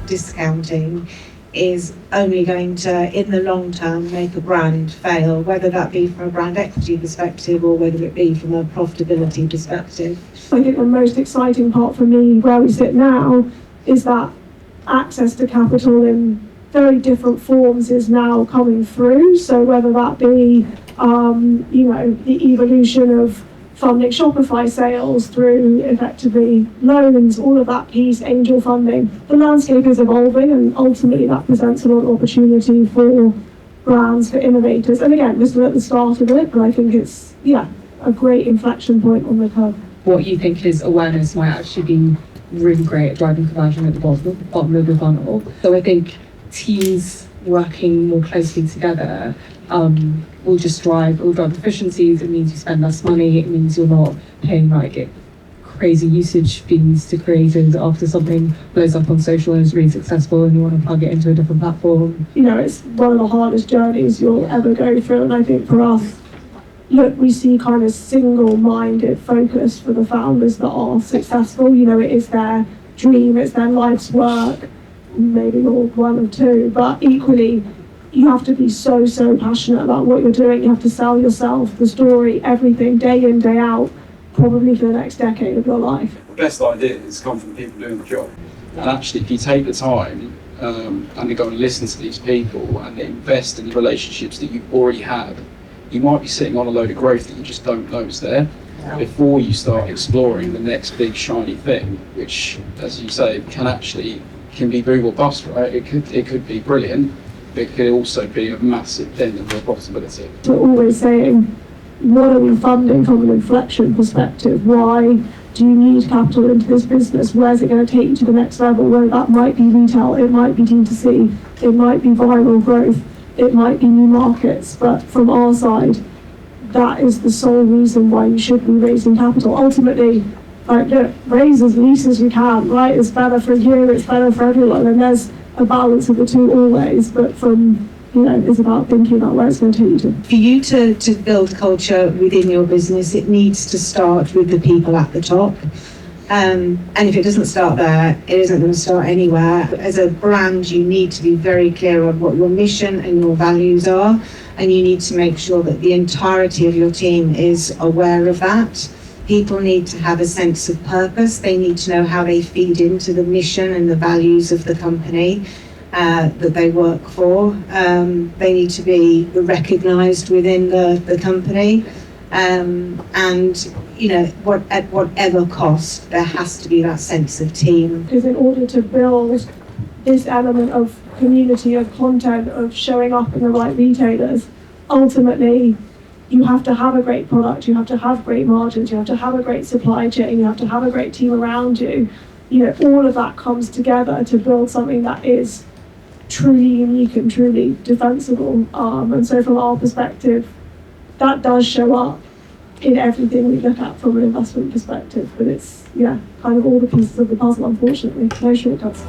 discounting is only going to, in the long term, make a brand fail, whether that be from a brand equity perspective or whether it be from a profitability perspective. I think the most exciting part for me, where we sit now, is that access to capital in very different forms is now coming through. So whether that be, the evolution of funding Shopify sales through effectively loans, all of that piece, angel funding, the landscape is evolving, and ultimately that presents a lot of opportunity for brands, for innovators. And again, this is at the start of it, but I think it's, a great inflection point on the curve. What you think is awareness might actually be really great at driving conversion at the bottom of the funnel. So I think teams working more closely together will drive efficiencies. It means you spend less money. It means you're not paying crazy usage fees to creators after something blows up on social and is really successful and you want to plug it into a different platform. It's one of the hardest journeys you'll ever go through, and I think for us, we see kind of single-minded focus for the founders that are successful. It is their dream, it's their life's work, maybe all one or two, but equally, you have to be so passionate about what you're doing. You have to sell yourself, the story, everything, day in, day out, probably for the next decade of your life. The best ideas come from people doing the job. And actually, if you take the time and go and listen to these people and invest in the relationships that you already have, you might be sitting on a load of growth that you just don't know is there before you start exploring the next big shiny thing, which, as you say, can be boom or bust, right? It could be brilliant, but it could also be a massive dent in your profitability. We're always saying, what are we funding from an inflection perspective? Why do you need capital into this business? Where's it going to take you to the next level? Whether that might be retail, it might be D2C, it might be viral growth, it might be new markets, but from our side, that is the sole reason why you should be raising capital. Ultimately, raise as least as you can, right? It's better for you, it's better for everyone, and there's a balance of the two always, but it's about thinking about where it's going to take you to. For you to build culture within your business, it needs to start with the people at the top. And if it doesn't start there, it isn't going to start anywhere. As a brand, you need to be very clear on what your mission and your values are, and you need to make sure that the entirety of your team is aware of that. People need to have a sense of purpose. They need to know how they feed into the mission and the values of the company that they work for. They need to be recognised within the company. At whatever cost, there has to be that sense of team. Because in order to build this element of community, of content, of showing up in the right retailers, ultimately, you have to have a great product, you have to have great margins, you have to have a great supply chain, you have to have a great team around you. All of that comes together to build something that is truly unique and truly defensible. And so from our perspective, that does show up in everything we look at from an investment perspective. But it's, kind of all the pieces of the puzzle, unfortunately. No shortcuts.